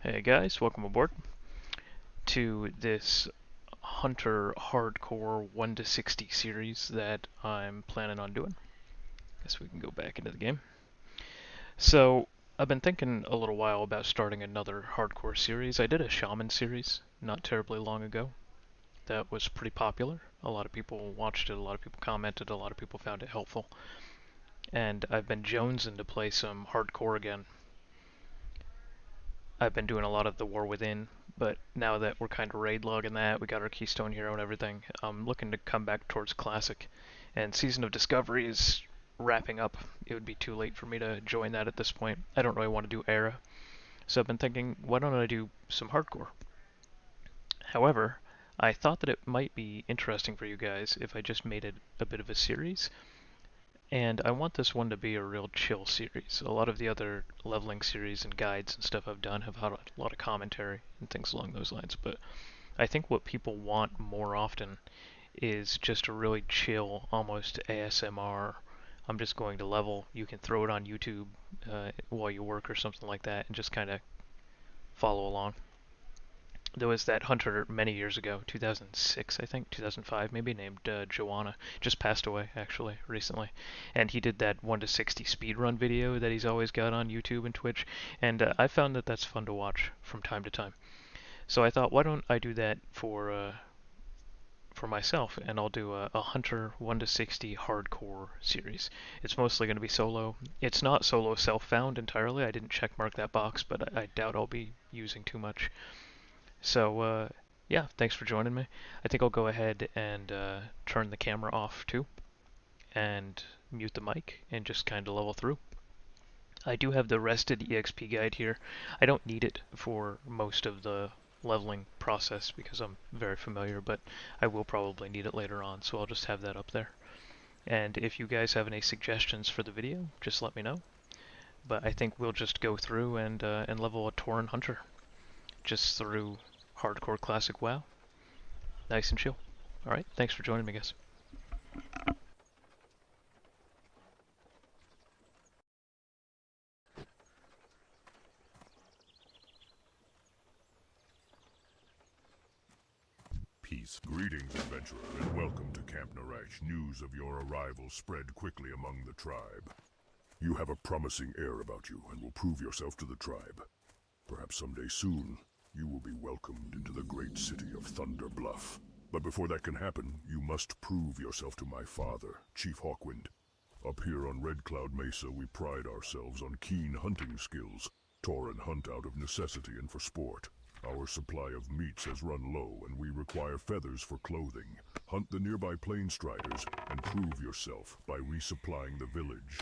Hey guys, welcome aboard to this Hunter Hardcore 1 to 60 series that I'm planning on doing. Guess we can go back into the game. So, I've been thinking a little while about starting another hardcore series. I did a Shaman series not terribly long ago. That was pretty popular. A lot of people watched it, a lot of people commented, a lot of people found it helpful. And I've been jonesing to play some hardcore again. I've been doing a lot of the War Within, but now that we're kind of raid logging that, we got our Keystone Hero and everything, I'm looking to come back towards Classic. And Season of Discovery is wrapping up. It would be too late for me to join that at this point. I don't really want to do Era. So I've been thinking, why don't I do some Hardcore? However, I thought that it might be interesting for you guys if I just made it a bit of a series. And I want this one to be a real chill series. A lot of the other leveling series and guides and stuff I've done have had a lot of commentary and things along those lines. But I think what people want more often is just a really chill, almost ASMR. I'm just going to level. You can throw it on YouTube while you work or something like that and just kind of follow along. There was that hunter many years ago, 2006 I think, 2005 maybe, named Joanna. Just passed away actually recently, and he did that 1 to 60 speedrun video that he's always got on YouTube and Twitch, and I found that that's fun to watch from time to time. So I thought, why don't I do that for myself, and I'll do a Hunter 1 to 60 hardcore series. It's mostly going to be solo. It's not solo self-found entirely. I didn't checkmark that box, but I doubt I'll be using too much. So, yeah, thanks for joining me. I think I'll go ahead and turn the camera off too, and mute the mic, and just kind of level through. I do have the rested EXP guide here. I don't need it for most of the leveling process because I'm very familiar, but I will probably need it later on, so I'll just have that up there. And if you guys have any suggestions for the video, just let me know. But I think we'll just go through and level a Tauren Hunter, just through hardcore classic WoW. Nice and chill. Alright, thanks for joining me, guys. Peace. Greetings, adventurer, and welcome to Camp Narash. News of your arrival spread quickly among the tribe. You have a promising air about you, and will prove yourself to the tribe. Perhaps someday soon, you will be welcomed into the great city of Thunder Bluff. But before that can happen, you must prove yourself to my father, Chief Hawkwind. Up here on Red Cloud Mesa, we pride ourselves on keen hunting skills. Tauren hunt out of necessity and for sport. Our supply of meats has run low, and we require feathers for clothing. Hunt the nearby plain striders, and prove yourself by resupplying the village.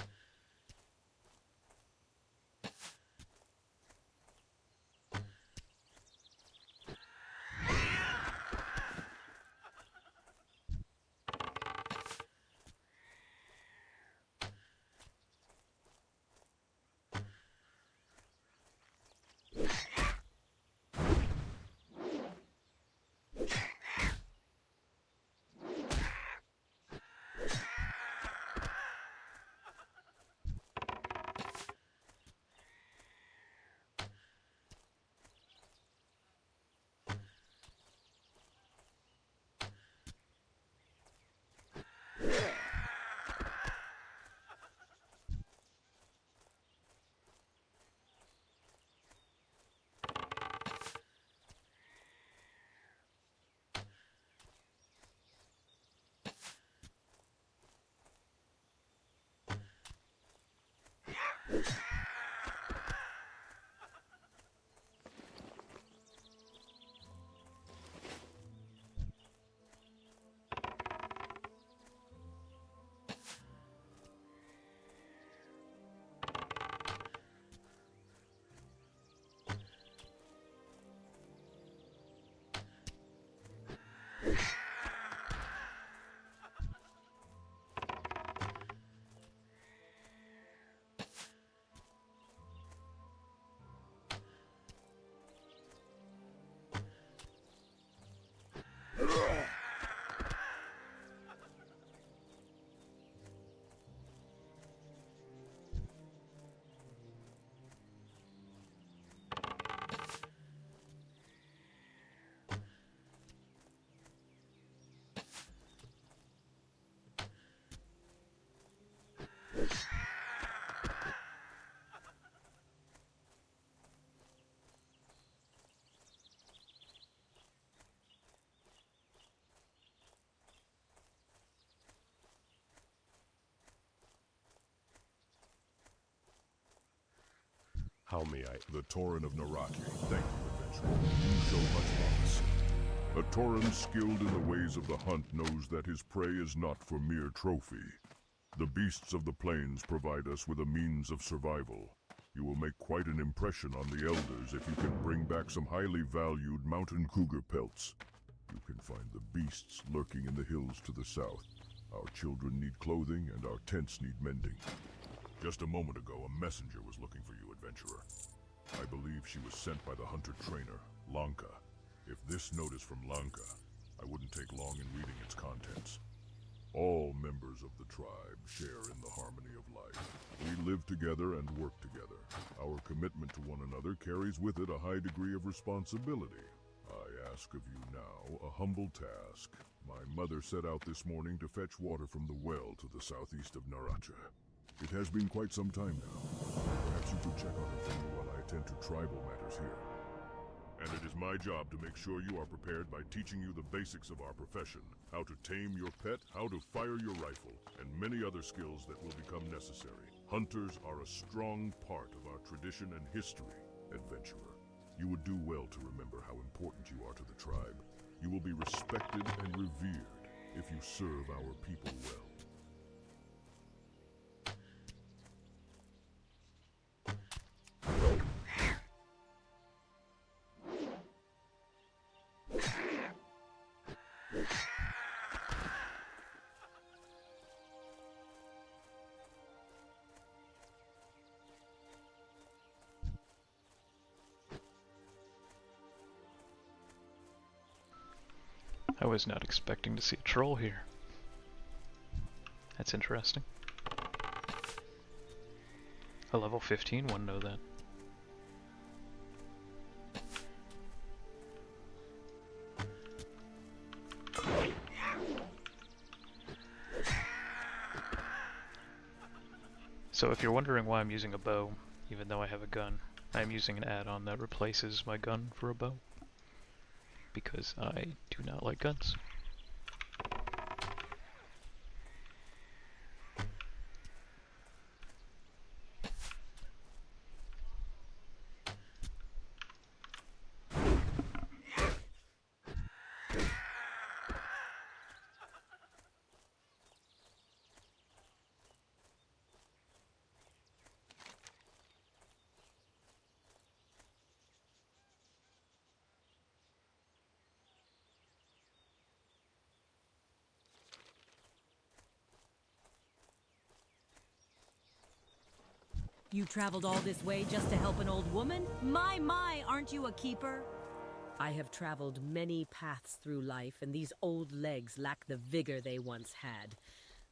How may I? The Tauren of Naraki. Thank you, adventurer. You show much promise. A Tauren skilled in the ways of the hunt knows that his prey is not for mere trophy. The beasts of the plains provide us with a means of survival. You will make quite an impression on the elders if you can bring back some highly valued mountain cougar pelts. You can find the beasts lurking in the hills to the south. Our children need clothing and our tents need mending. Just a moment ago, a messenger was looking for you, adventurer. I believe she was sent by the hunter trainer, Lanka. If this note is from Lanka, I wouldn't take long in reading its contents. All members of the tribe share in the harmony of life. We live together and work together. Our commitment to one another carries with it a high degree of responsibility. I ask of you now a humble task. My mother set out this morning to fetch water from the well to the southeast of Naracha. It has been quite some time now. Perhaps you could check on her for me while I attend to tribal matters here. And it is my job to make sure you are prepared by teaching you the basics of our profession, how to tame your pet, how to fire your rifle, and many other skills that will become necessary. Hunters are a strong part of our tradition and history, adventurer. You would do well to remember how important you are to the tribe. You will be respected and revered if you serve our people well. I was not expecting to see a troll here. That's interesting. A level 15 wouldn't know that. So if you're wondering why I'm using a bow, even though I have a gun, I'm using an add-on that replaces my gun for a bow. Because I do not like guns. You traveled all this way just to help an old woman? My, aren't you a keeper? I have traveled many paths through life, and these old legs lack the vigor they once had.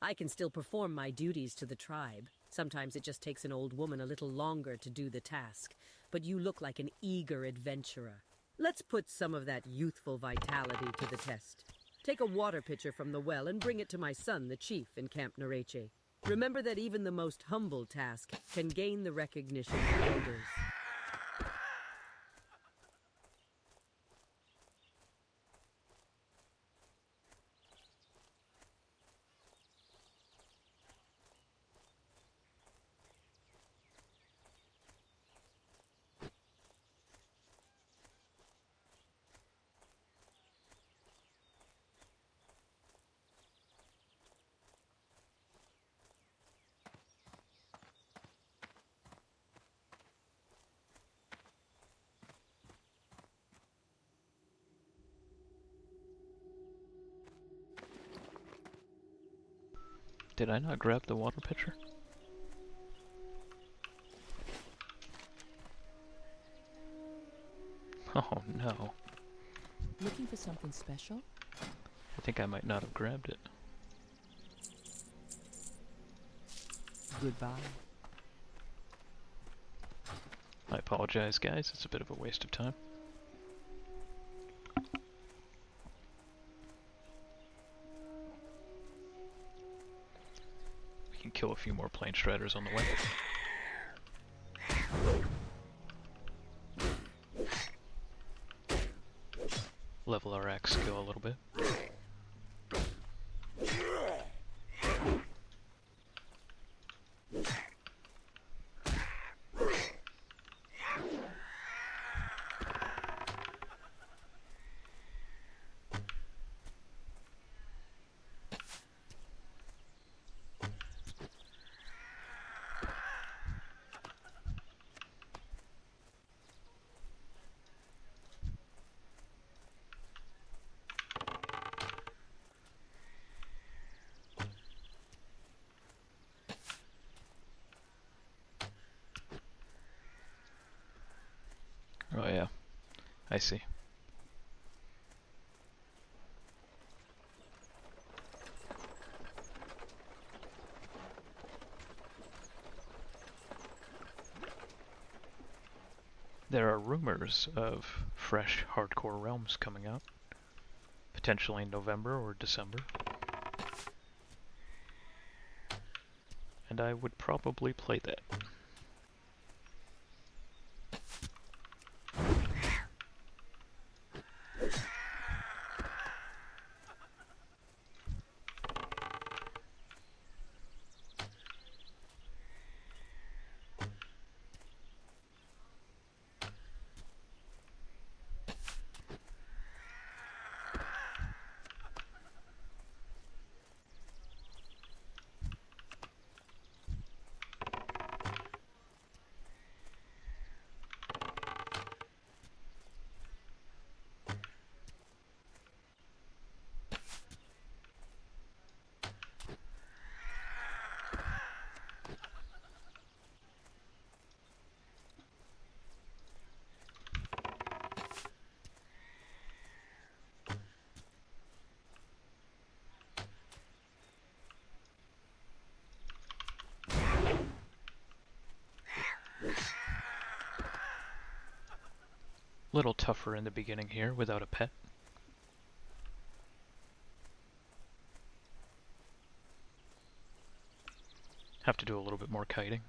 I can still perform my duties to the tribe. Sometimes it just takes an old woman a little longer to do the task, but you look like an eager adventurer. Let's put some of that youthful vitality to the test. Take a water pitcher from the well and bring it to my son, the chief, in Camp Nareche. Remember that even the most humble task can gain the recognition of elders. Did I not grab the water pitcher? Oh no. Looking for something special? I think I might not have grabbed it. Goodbye. I apologize, guys. It's a bit of a waste of time. We can kill a few more plane striders on the way. Level our axe skill a little bit. Oh yeah, I see. There are rumors of fresh hardcore realms coming out, potentially in November or December. And I would probably play that. Little tougher in the beginning here without a pet. Have to do a little bit more kiting.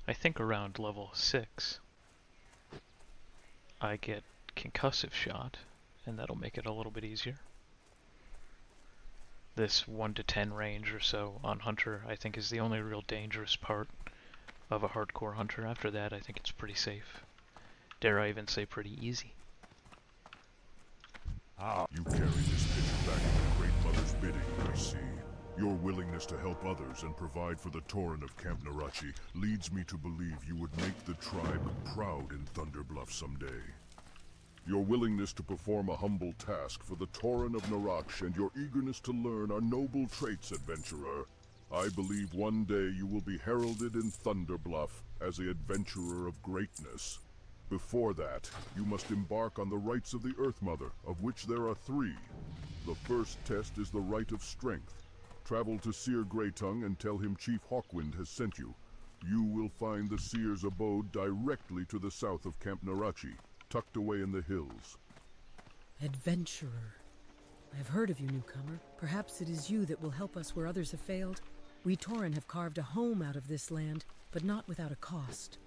I think around level 6 I get concussive shot, and that'll make it a little bit easier. This 1 to 10 range or so on Hunter I think is the only real dangerous part of a hardcore Hunter. After that I think it's pretty safe. Dare I even say pretty easy. You carry this picture back to the Great Mother's bidding, I see. Your willingness to help others and provide for the Tauren of Camp Narachi leads me to believe you would make the tribe proud in Thunderbluff someday. Your willingness to perform a humble task for the Tauren of Narach and your eagerness to learn are noble traits, adventurer. I believe one day you will be heralded in Thunderbluff as the adventurer of greatness. Before that, you must embark on the rites of the Earth Mother, of which there are 3. The first test is the Rite of Strength. Travel to Seer Greytongue and tell him Chief Hawkwind has sent you. You will find the Seer's abode directly to the south of Camp Narachi, tucked away in the hills. Adventurer. I've heard of you, newcomer. Perhaps it is you that will help us where others have failed. We Tauren have carved a home out of this land, but not without a cost.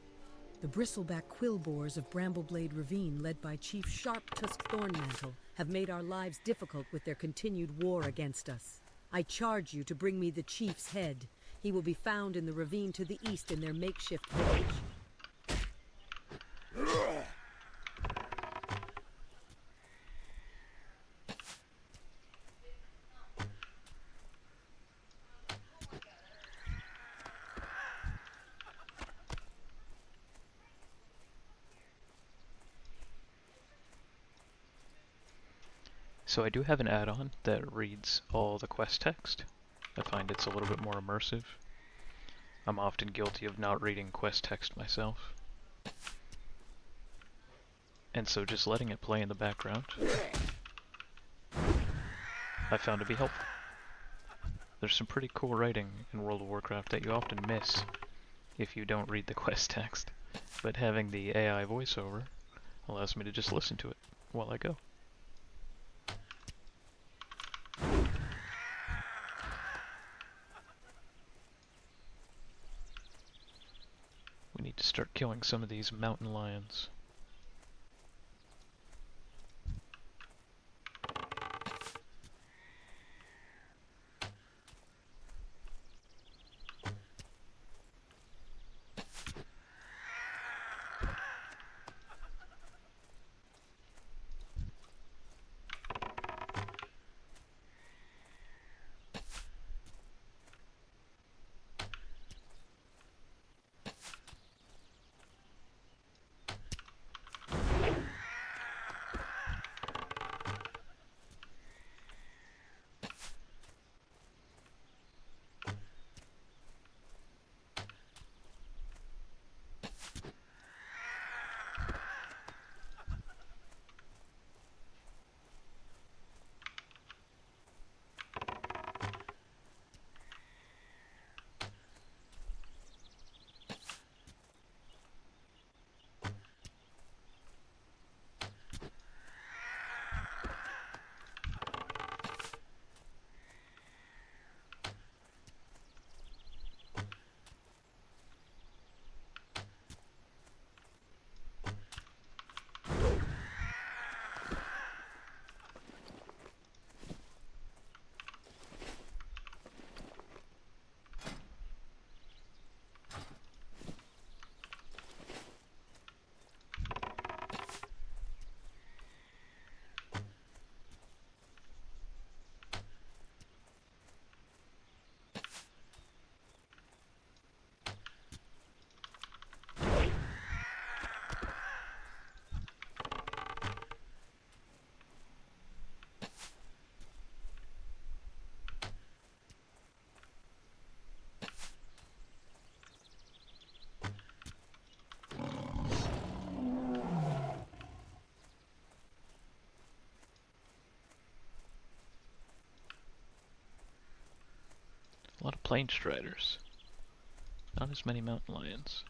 The bristleback quillboars of Brambleblade Ravine, led by Chief Sharp-Tusked Thornmantle, have made our lives difficult with their continued war against us. I charge you to bring me the chief's head. He will be found in the ravine to the east in their makeshift village. So I do have an add-on that reads all the quest text. I find it's a little bit more immersive. I'm often guilty of not reading quest text myself. And so just letting it play in the background, I found to be helpful. There's some pretty cool writing in World of Warcraft that you often miss if you don't read the quest text, but having the AI voiceover allows me to just listen to it while I go. We need to start killing some of these mountain lions. plain striders. Not as many mountain lions.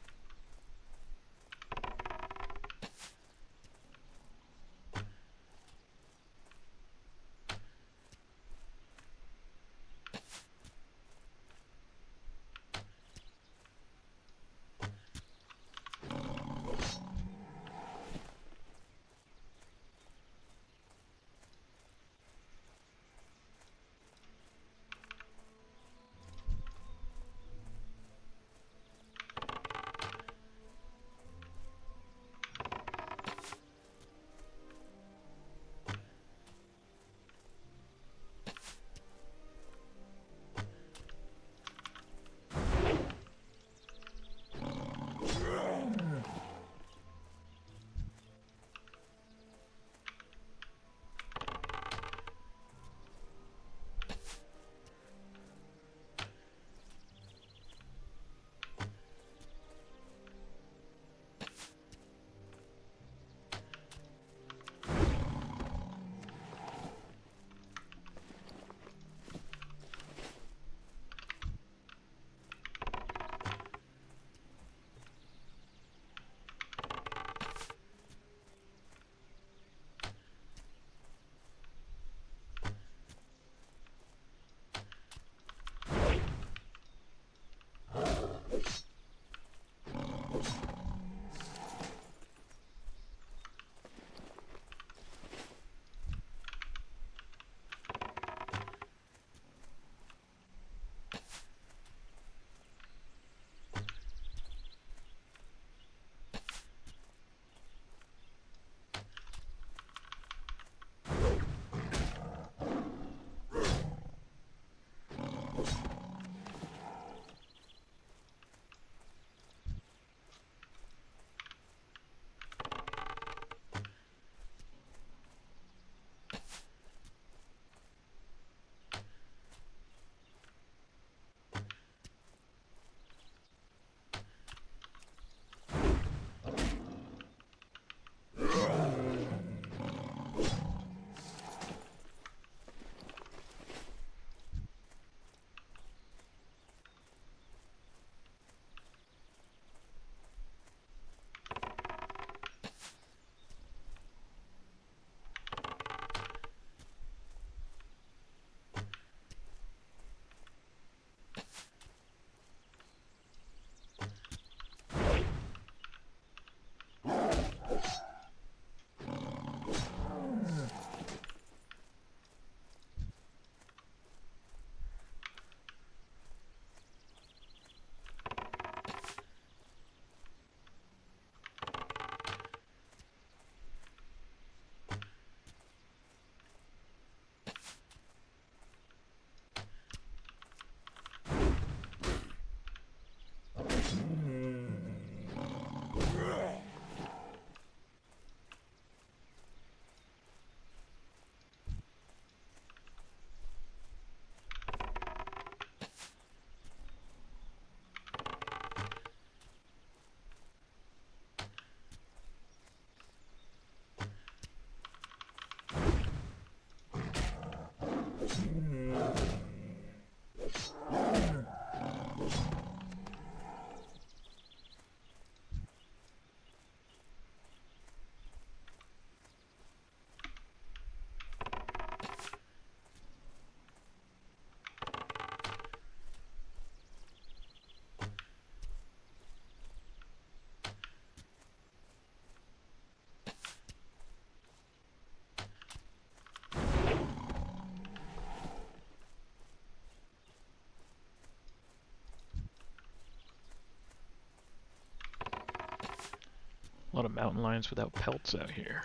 A lot of mountain lions without pelts out here.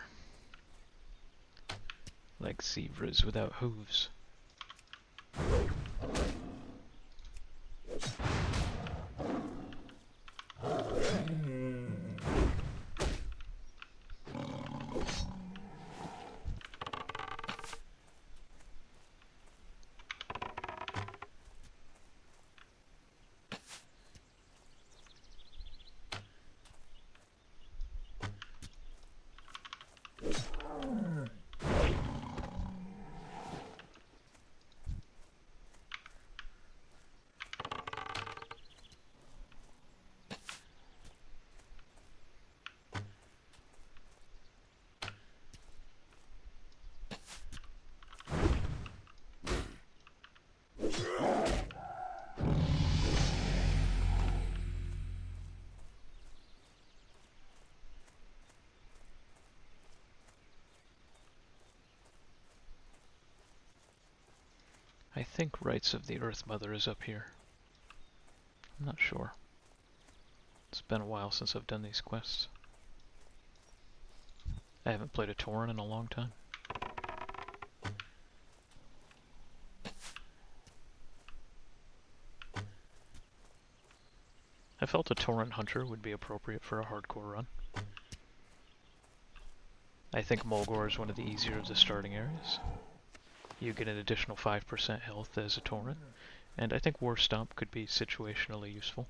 Like zebras without hooves. I think Rites of the Earth Mother is up here. I'm not sure. It's been a while since I've done these quests. I haven't played a Tauren in a long time. I felt a Tauren Hunter would be appropriate for a hardcore run. I think Mulgore is one of the easier of the starting areas. You get an additional 5% health as a Tauren, and I think War Stomp could be situationally useful.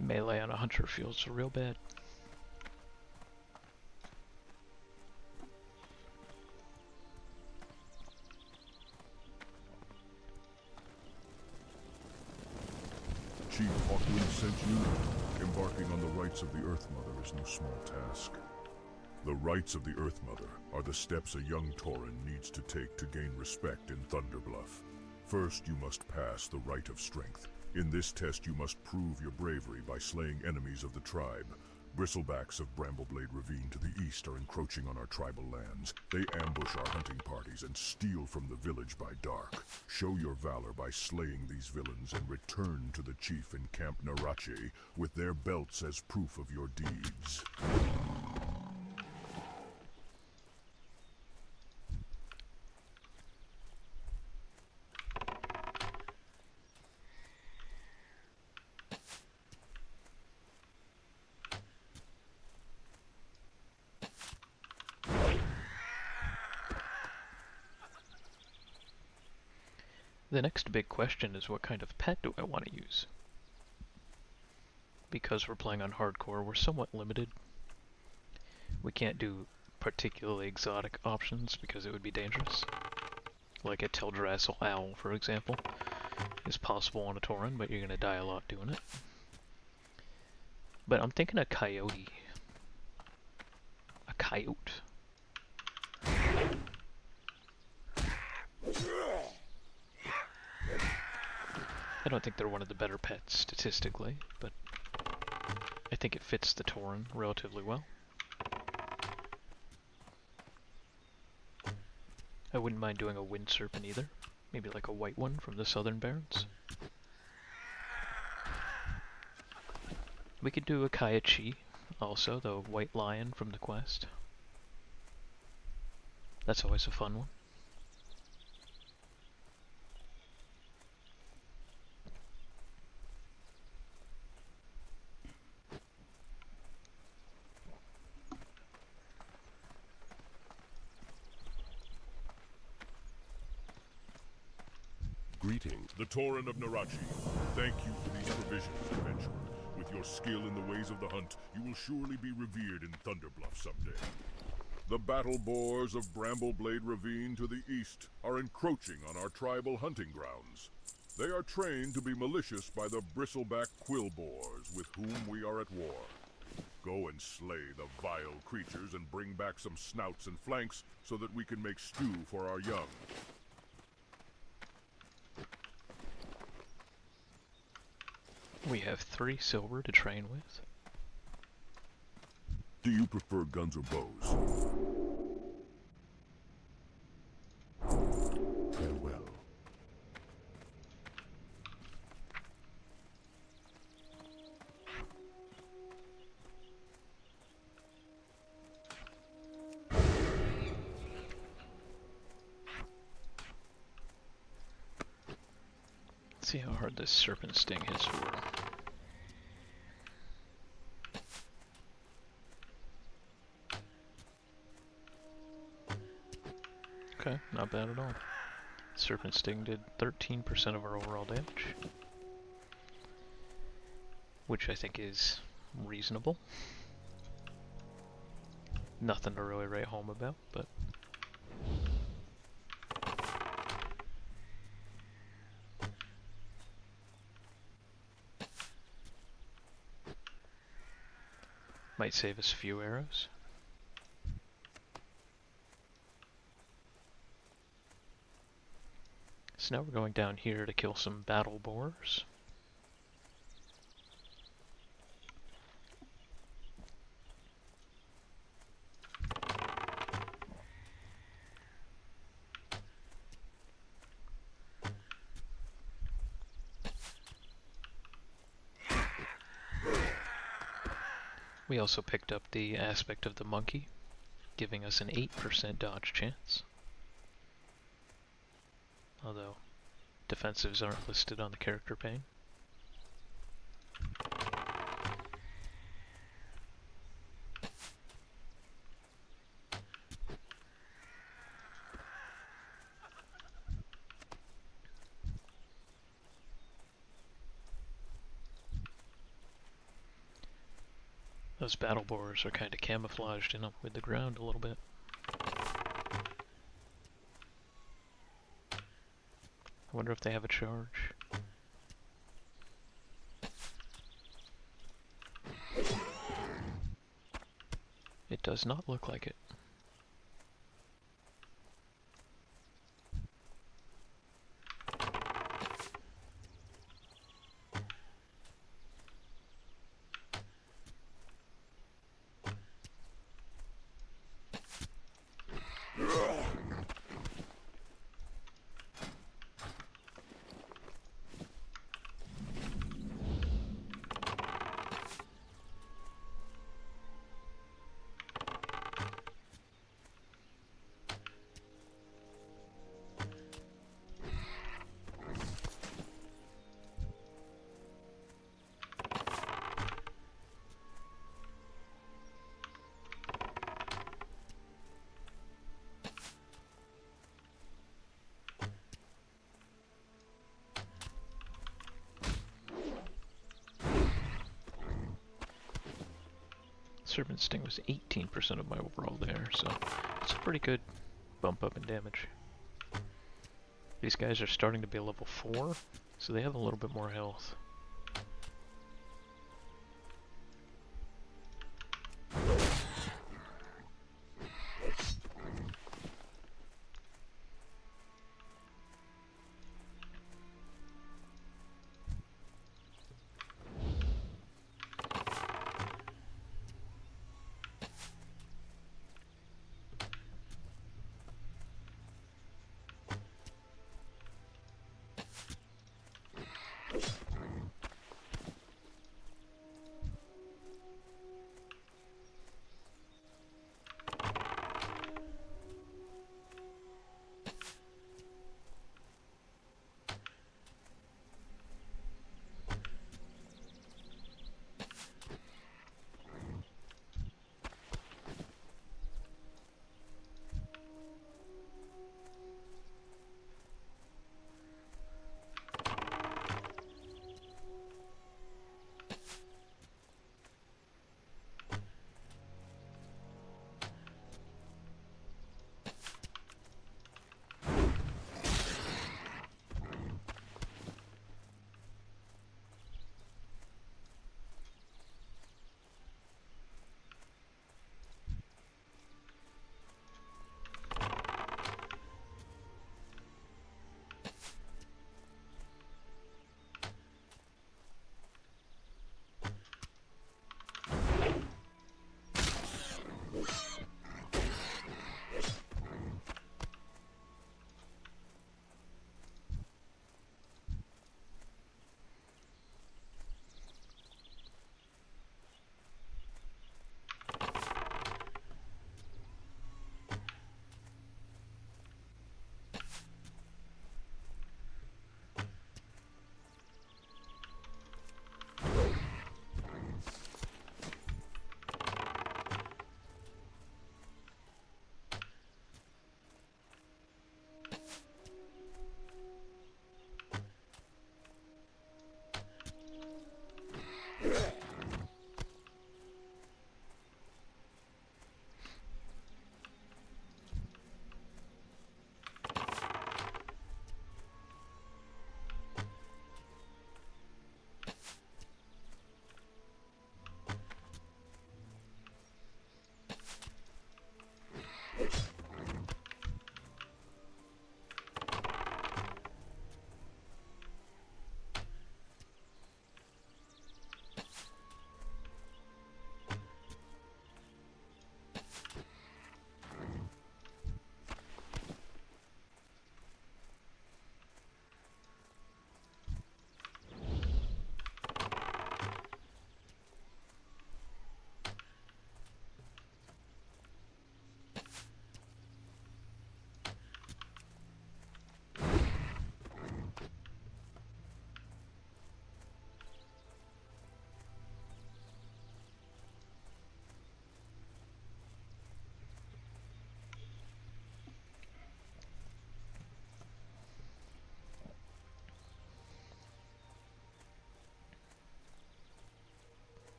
Melee on a hunter feels real bad. Chief Hawkwind sent you. Embarking on the rites of the Earth Mother is no small task. The rites of the Earth Mother are the steps a young Tauren needs to take to gain respect in Thunderbluff. First, you must pass the Rite of Strength. In this test, you must prove your bravery by slaying enemies of the tribe. Bristlebacks of Brambleblade Ravine to the east are encroaching on our tribal lands. They ambush our hunting parties and steal from the village by dark. Show your valor by slaying these villains and return to the chief in Camp Narache with their belts as proof of your deeds. The next big question is what kind of pet do I want to use? Because we're playing on hardcore, we're somewhat limited. We can't do particularly exotic options because it would be dangerous. Like a Teldrassil owl, for example, is possible on a Tauren, but you're going to die a lot doing it. But I'm thinking a coyote. A coyote. I don't think they're one of the better pets statistically, but I think it fits the Tauren relatively well. I wouldn't mind doing a wind serpent either. Maybe like a white one from the Southern Barrens. We could do a Kaiachi, also, the white lion from the quest. That's always a fun one. Greetings. The Tauren of Narache. Thank you for these provisions, adventurer. With your skill in the ways of the hunt, you will surely be revered in Thunderbluff someday. The battle boars of Brambleblade Ravine to the east are encroaching on our tribal hunting grounds. They are trained to be malicious by the bristleback quill boars with whom we are at war. Go and slay the vile creatures and bring back some snouts and flanks so that we can make stew for our young. We have 3 silver to train with. Do you prefer guns or bows? Farewell. Let's see how hard this serpent sting hits for. Okay, not bad at all. Serpent Sting did 13% of our overall damage, which I think is reasonable. Nothing to really write home about, but might save us a few arrows. So now we're going down here to kill some battle boars. We also picked up the aspect of the monkey, giving us an 8% dodge chance. Although defensives aren't listed on the character pane. Those battle boars are kind of camouflaged in with the ground a little bit. I wonder if they have a charge. It does not look like it. Serpent Sting was 18% of my overall there, so it's a pretty good bump up in damage. These guys are starting to be level 4, so they have a little bit more health.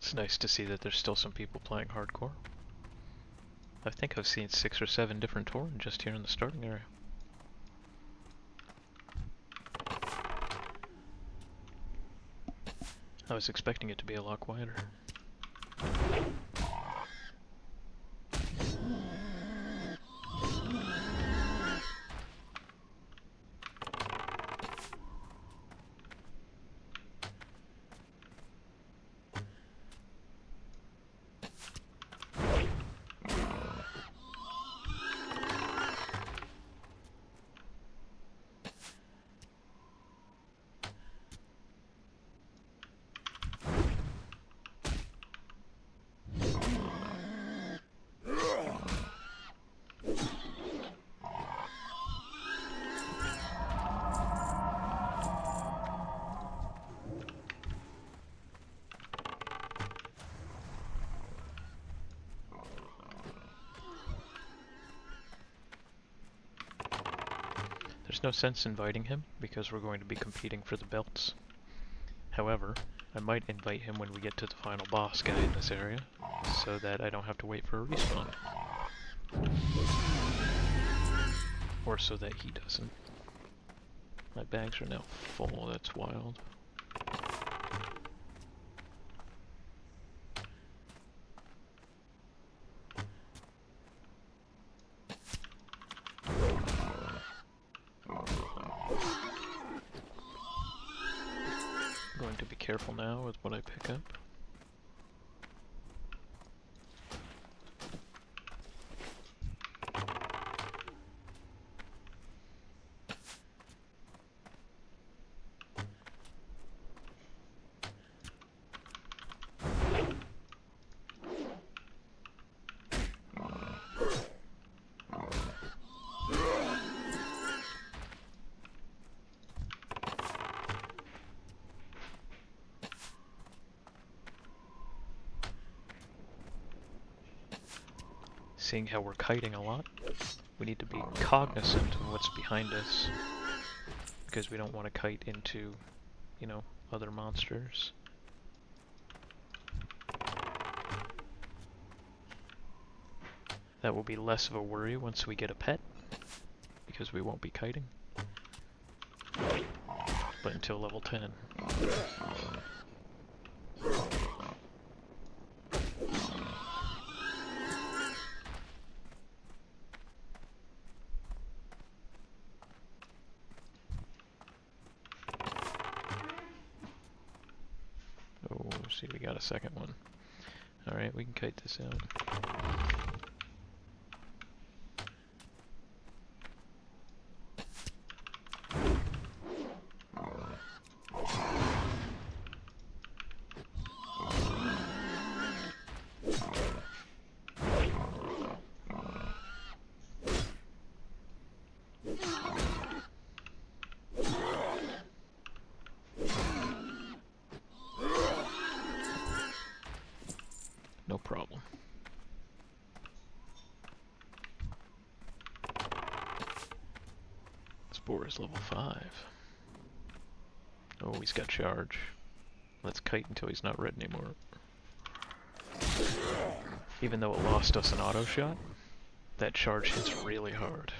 It's nice to see that there's still some people playing hardcore. I think I've seen 6 or 7 different Tauren just here in the starting area. I was expecting it to be a lot quieter. There's no sense inviting him, because we're going to be competing for the belts. However, I might invite him when we get to the final boss guy in this area, so that I don't have to wait for a respawn. Or so that he doesn't. My bags are now full, that's wild. Going to be careful now with what I pick up. Seeing how we're kiting a lot, we need to be cognizant of what's behind us, because we don't want to kite into, you know, other monsters. That will be less of a worry once we get a pet, because we won't be kiting. But until level 10. Oh, see, we got a second one. Alright, we can kite this out. No problem. Spore is level 5. Oh, he's got charge. Let's kite until he's not red anymore. Even though it lost us an auto shot, that charge hits really hard.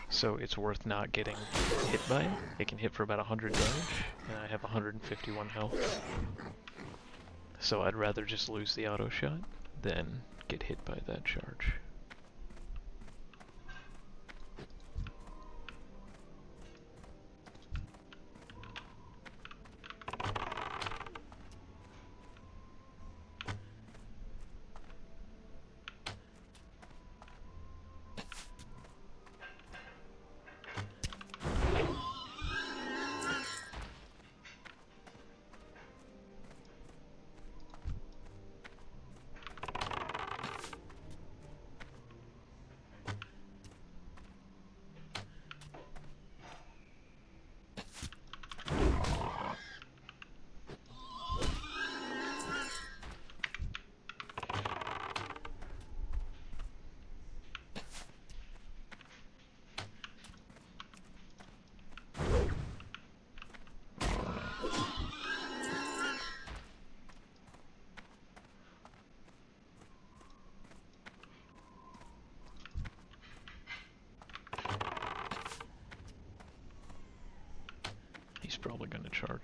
So it's worth not getting hit by it. It can hit for about 100 damage, and I have 151 health. So I'd rather just lose the auto shot than get hit by that charge.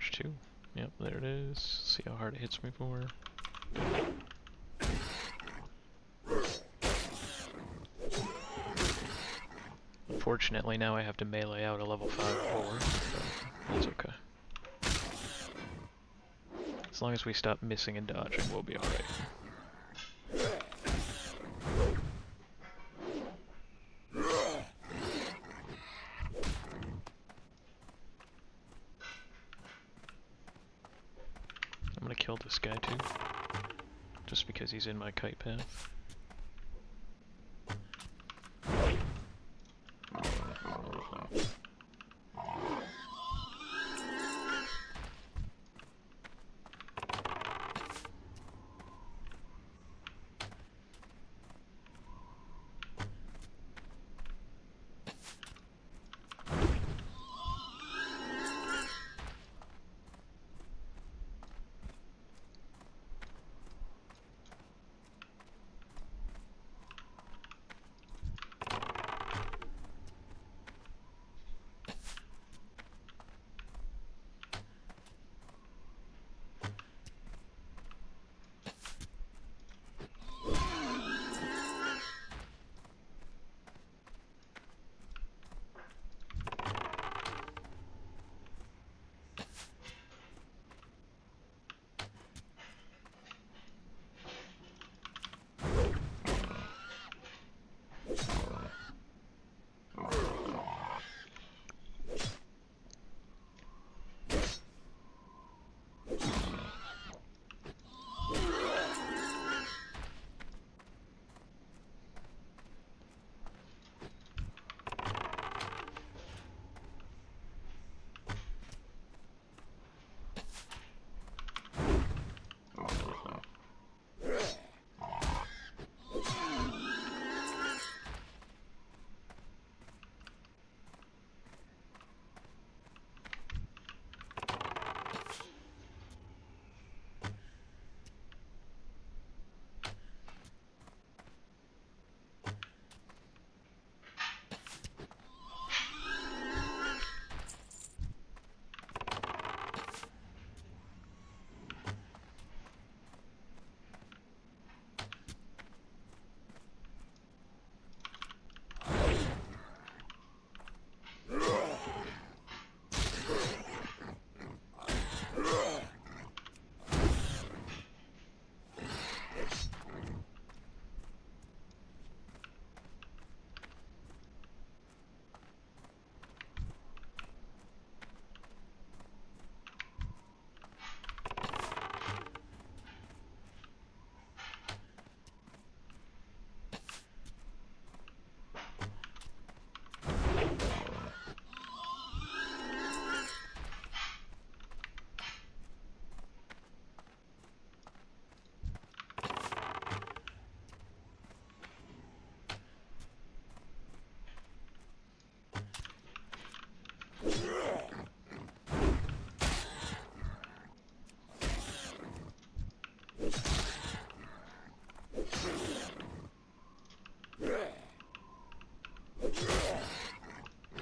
dodge too. Yep, there it is. See how hard it hits me for. Unfortunately, now I have to melee out a level 5 boar, but that's okay. As long as we stop missing and dodging, we'll be alright. I'm gonna kill this guy too, just because he's in my kite path.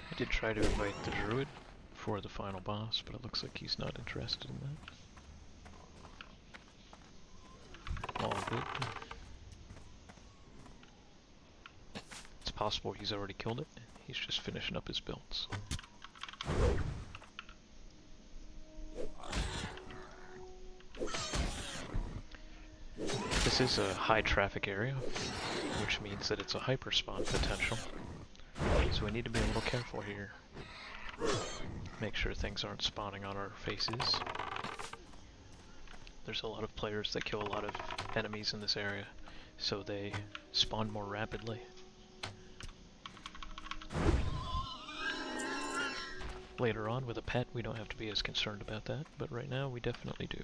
I did try to invite the druid for the final boss, but it looks like he's not interested in that. All good. It's possible he's already killed it. He's just finishing up his builds. This is a high traffic area, which means that it's a hyperspawn potential. So we need to be a little careful here. Make sure things aren't spawning on our faces. There's a lot of players that kill a lot of enemies in this area, so they spawn more rapidly. Later on with a pet, we don't have to be as concerned about that, but right now we definitely do.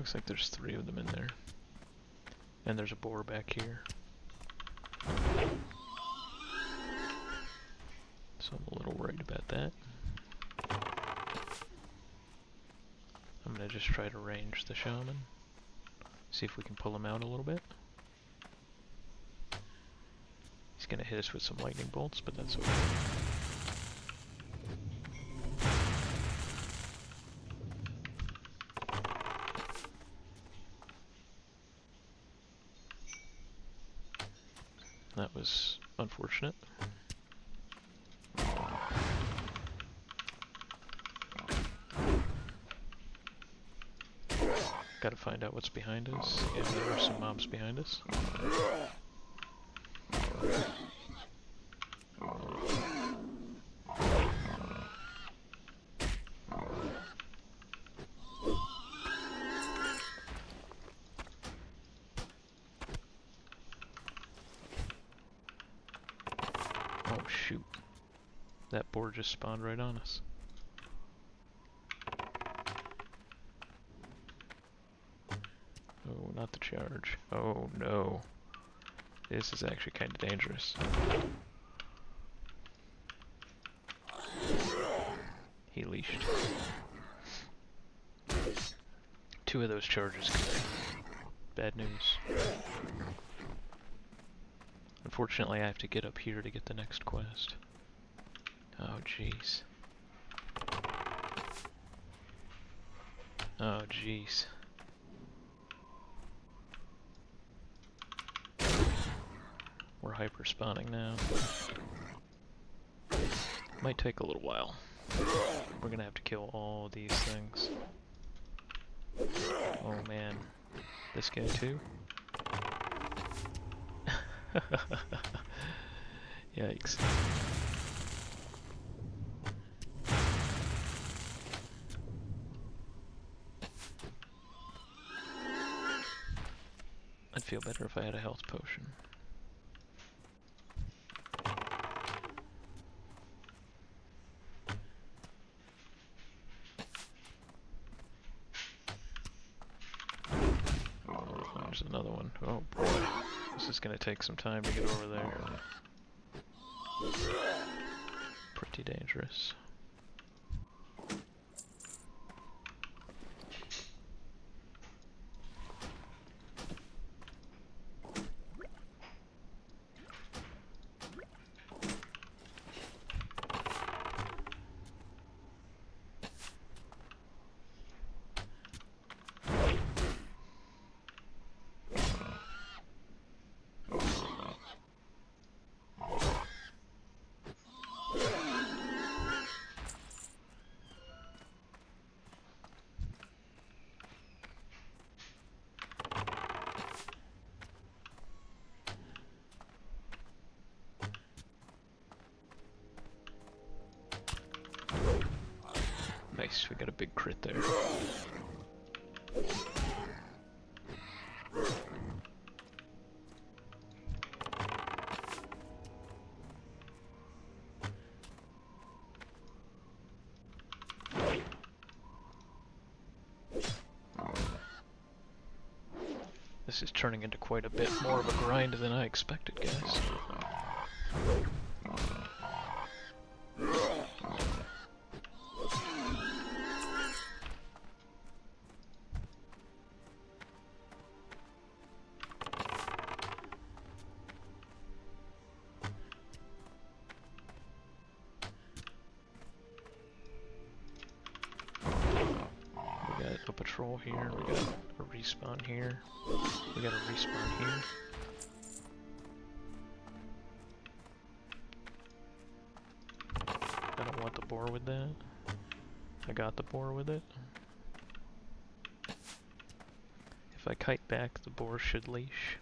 Looks like there's 3 of them in there. And there's a boar back here. So I'm a little worried about that. I'm gonna just try to range the shaman. See if we can pull him out a little bit. He's gonna hit us with some lightning bolts, but that's okay. That was unfortunate. Gotta find out what's behind us. Yeah, there are some mobs behind us. Oh shoot. That boar just spawned right on us. Oh, not the charge. Oh no. This is actually kind of dangerous. He leashed. 2 of those charges could. Bad news. Unfortunately, I have to get up here to get the next quest. Oh jeez. Oh jeez. We're hyper spawning now. Might take a little while. We're gonna have to kill all these things. Oh man. This guy too? Yikes. I'd feel better if I had a health potion. There's another one. Oh boy. This is gonna take some time to get over there. Pretty dangerous. Nice, we got a big crit there. This is turning into quite a bit more of a grind than I expected, guys. A patrol here, we got a respawn here, we got a respawn here. I don't want the boar with that. I got the boar with it. If I kite back, the boar should leash.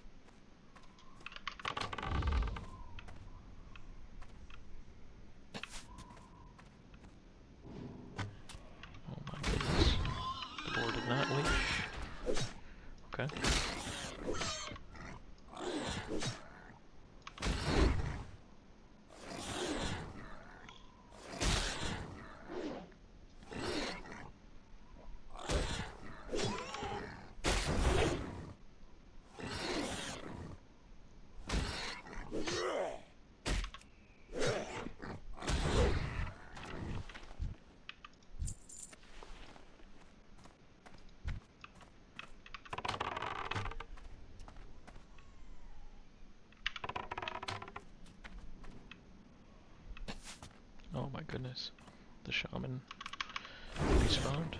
Not leash. Okay. goodness. The shaman respawned.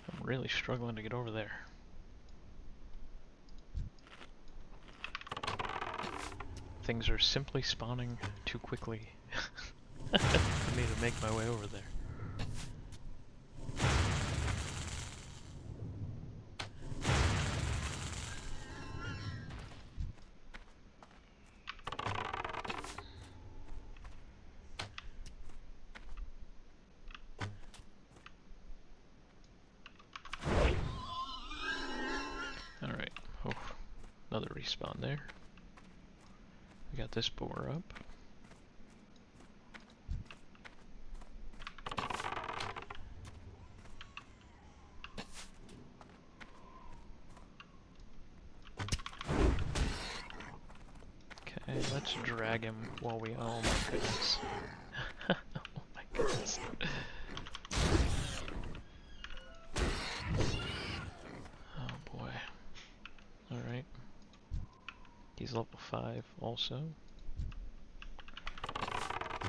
I'm really struggling to get over there. Things are simply spawning too quickly for me to make my way over there. Alright, oh, another respawn there. We got this boar up. Okay, let's drag him while we... Oh my goodness. Oh my goodness. Oh boy. Alright. He's level 5 also.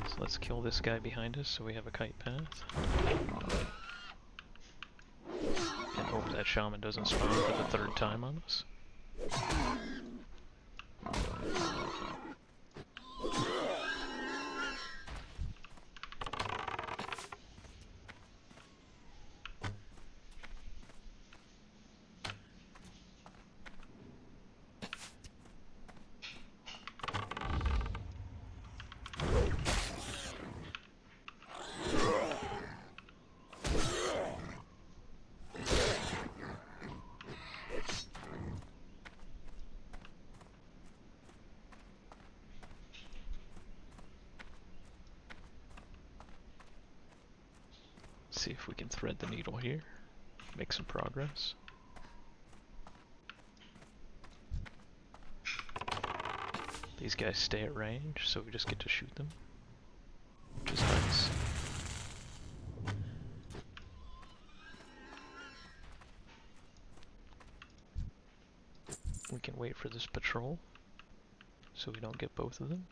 So let's kill this guy behind us so we have a kite path. And hope that shaman doesn't spawn for the 3rd time on us. See if we can thread the needle here, make some progress. These guys stay at range, so we just get to shoot them, which is nice. We can wait for this patrol, so we don't get both of them.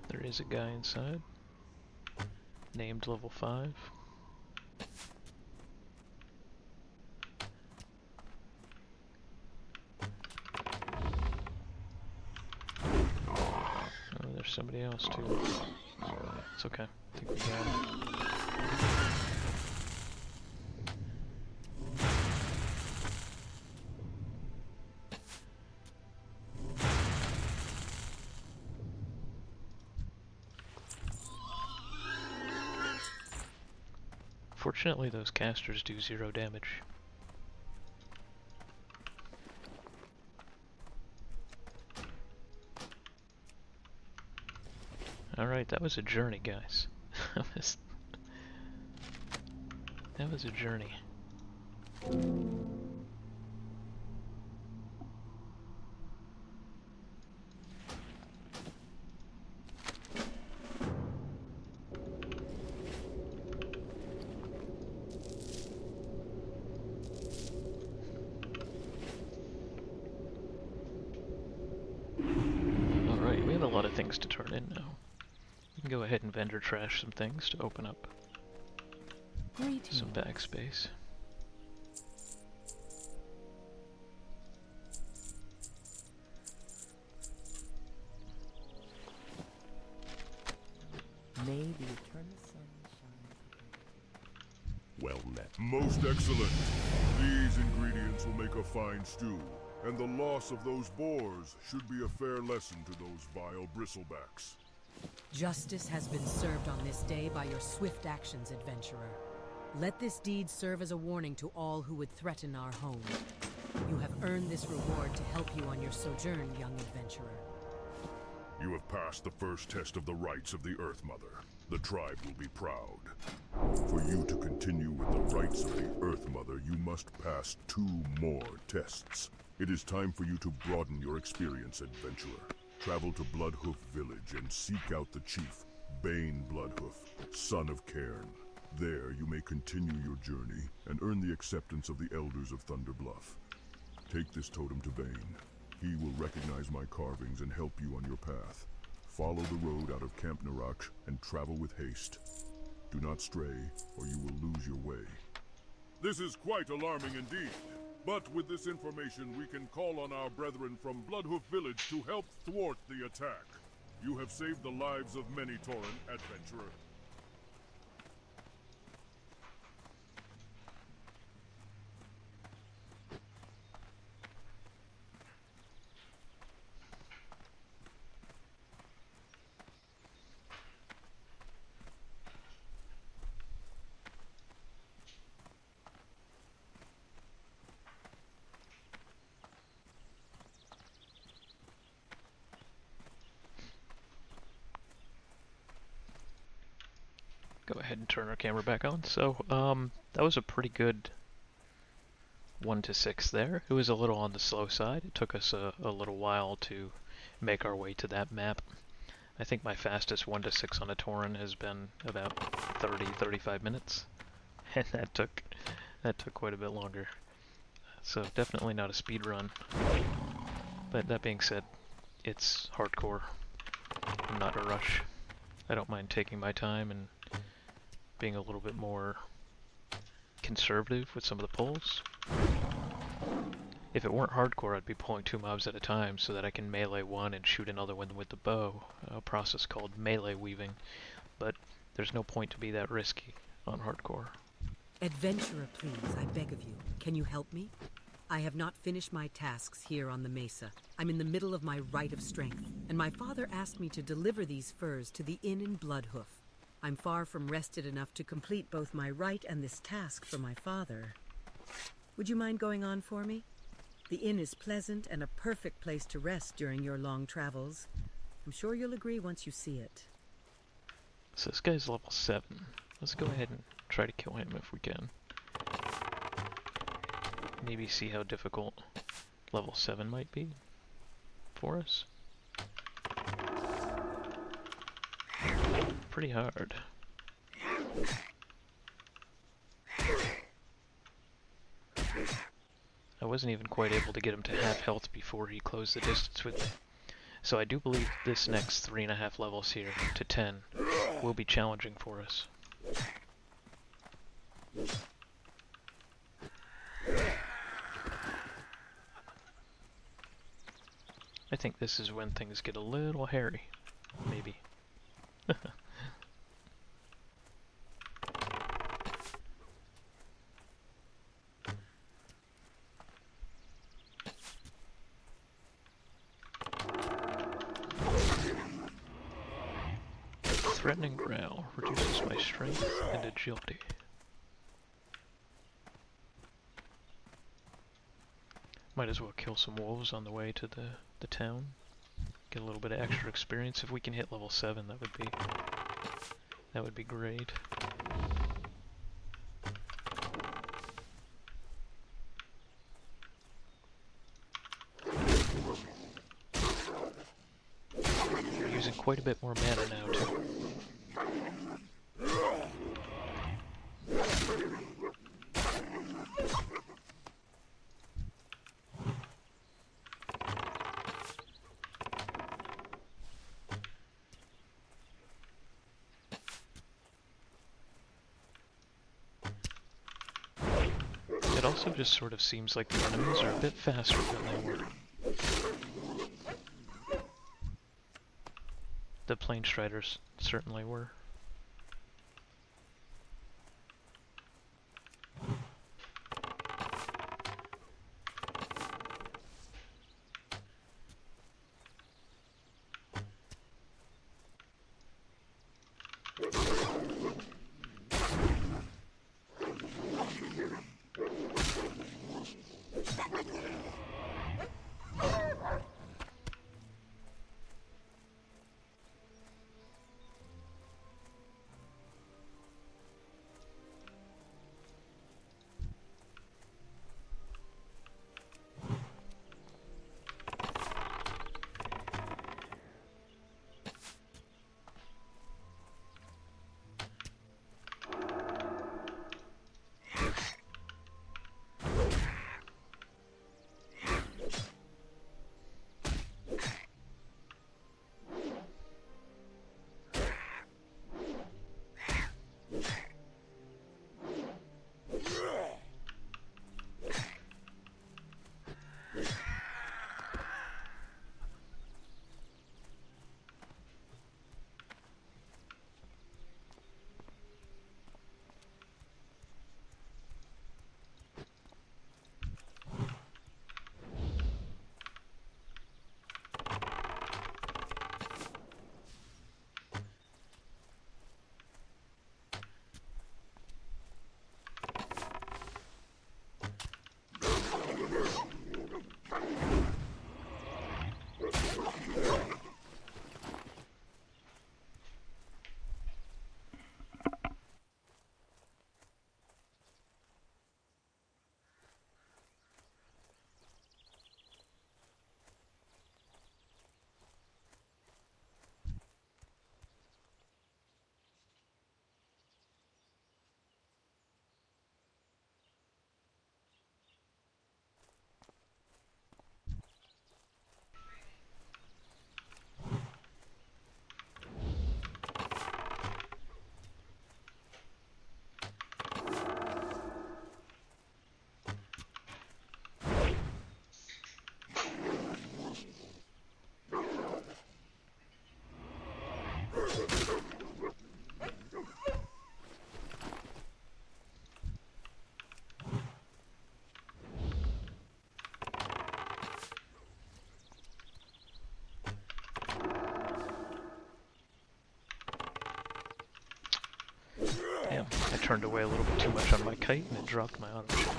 There is a guy inside, named level 5. Oh, there's somebody else too. It's okay, I think we got it. Fortunately, those casters do 0 damage. Alright, that was a journey, guys. That was a journey. got a lot of things to turn in now. We can go ahead and vendor trash some things to open up some backspace. May the eternal sun shine. Well met. Most excellent. These ingredients will make a fine stew, and the loss of those boars should be a fair lesson to those vile bristlebacks. Justice has been served on this day by your swift actions, adventurer. Let this deed serve as a warning to all who would threaten our home. You have earned this reward to help you on your sojourn, young adventurer. You have passed the first test of the rights of the Earth Mother. The tribe will be proud. For you to continue with the rights of the Earth Mother, you must pass 2 more tests. It is time for you to broaden your experience, adventurer. Travel to Bloodhoof Village and seek out the chief, Bane Bloodhoof, son of Cairn. There you may continue your journey and earn the acceptance of the elders of Thunder Bluff. Take this totem to Bane. He will recognize my carvings and help you on your path. Follow the road out of Camp Narach and travel with haste. Do not stray, or you will lose your way. This is quite alarming indeed. But with this information, we can call on our brethren from Bloodhoof Village to help thwart the attack. You have saved the lives of many, Tauren, adventurer. Go ahead and turn our camera back on. So, that was a pretty good 1 to 6 there. It was a little on the slow side. It took us a little while to make our way to that map. I think my fastest 1 to 6 on a Tauren has been about 35 minutes. And that took quite a bit longer. So definitely not a speed run. But that being said, it's hardcore. I'm not in a rush. I don't mind taking my time and being a little bit more conservative with some of the pulls. If it weren't hardcore, I'd be pulling 2 mobs at a time so that I can melee one and shoot another one with the bow, a process called melee weaving, but there's no point to be that risky on hardcore. Adventurer, please, I beg of you. Can you help me? I have not finished my tasks here on the mesa. I'm in the middle of my rite of strength, and my father asked me to deliver these furs to the inn in Bloodhoof. I'm far from rested enough to complete both my rite and this task for my father. Would you mind going on for me? The inn is pleasant and a perfect place to rest during your long travels. I'm sure you'll agree once you see it. So this guy's level 7. Let's go ahead and try to kill him if we can. Maybe see how difficult level 7 might be for us. Pretty hard. I wasn't even quite able to get him to half health before he closed the distance with me. So I do believe this next 3.5 levels here to 10 will be challenging for us. I think this is when things get a little hairy. Maybe. Threatening growl reduces my strength and agility. Might as well kill some wolves on the way to the town. Get a little bit of extra experience. If we can hit level 7, that would be great. We're using quite a bit more mana now too. also just sort of seems like the enemies are a bit faster than they were. The Plane Striders certainly were. Damn, I turned away a little bit too much on my kite and it dropped my auto shot.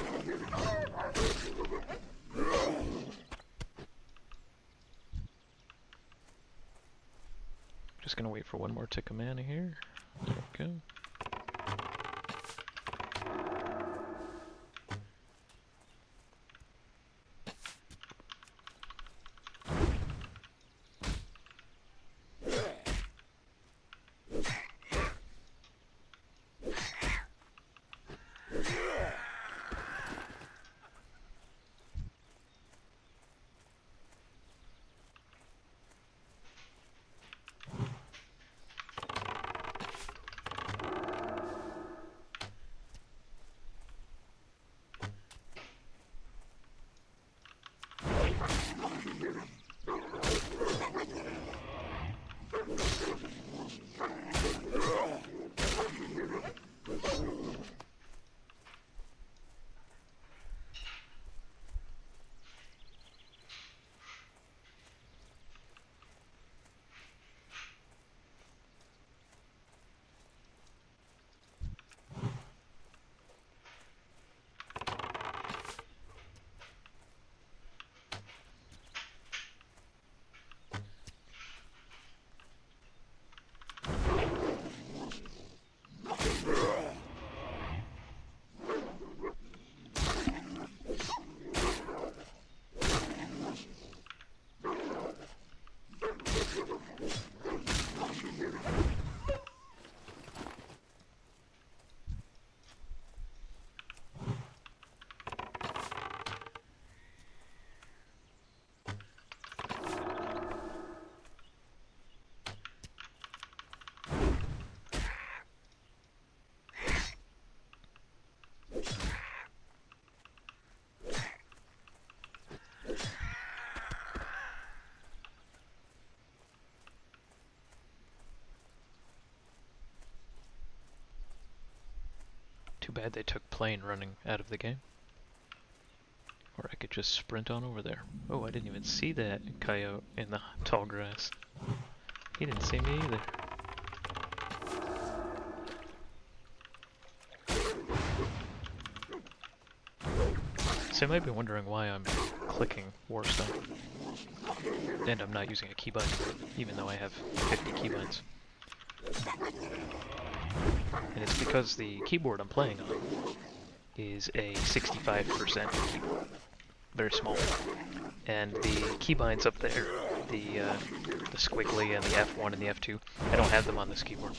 Just gonna wait for one more tick of mana here. There we go. Too bad they took plane running out of the game. Or I could just sprint on over there. Oh, I didn't even see that coyote in the tall grass. He didn't see me either. So you might be wondering why I'm clicking Warstone. And I'm not using a keybind for it, even though I have 50 keybinds. And it's because the keyboard I'm playing on is a 65% keyboard. Very small. And the keybinds up there, the squiggly and the F1 and the F2, I don't have them on this keyboard.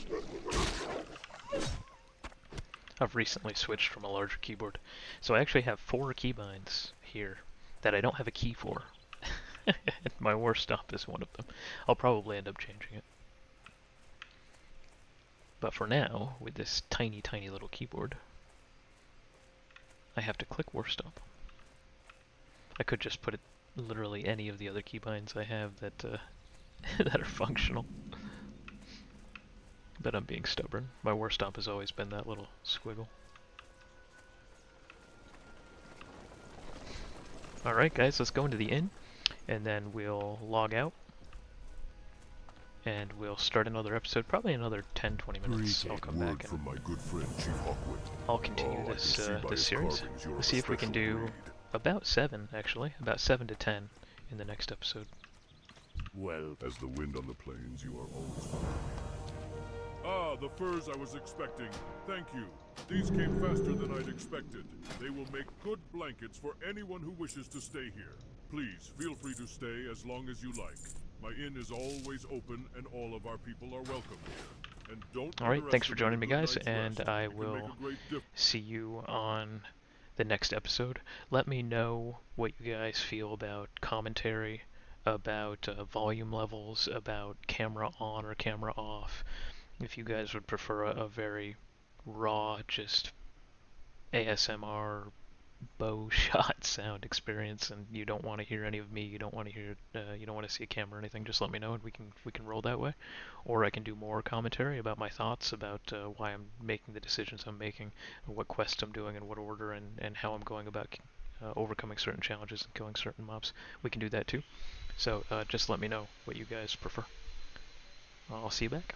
I've recently switched from a larger keyboard. So I actually have 4 keybinds here that I don't have a key for. My worst stop is one of them. I'll probably end up changing it. But for now, with this tiny, tiny little keyboard, I have to click War Stop. I could just put it literally any of the other keybinds I have that that are functional. But I'm being stubborn. My War Stop has always been that little squiggle. Alright guys, let's go into the inn, and then we'll log out. And we'll start another episode, probably another 10-20 minutes. I'll come back and my good friend, Chief Hawkwood. I'll continue this this series. Let's see if we can do about 7, actually. About 7 to 10 in the next episode. Well, as the wind on the plains, you are always welcome. Ah, the furs I was expecting. Thank you. These came faster than I'd expected. They will make good blankets for anyone who wishes to stay here. Please, feel free to stay as long as you like. My inn is always open, and all of our people are welcome here. And don't Alright, thanks for joining me guys, night's and rest. I It can will make a great difference. see you on the next episode. Let me know what you guys feel about commentary, about volume levels, about camera on or camera off. If you guys would prefer a very raw, just ASMR bow shot sound experience, and you don't want to hear any of me, you don't want to hear, you don't want to see a camera or anything, just let me know and we can roll that way. Or I can do more commentary about my thoughts about why I'm making the decisions I'm making, what quests I'm doing in what order, and how I'm going about overcoming certain challenges and killing certain mobs. We can do that too. So just let me know what you guys prefer. I'll see you back.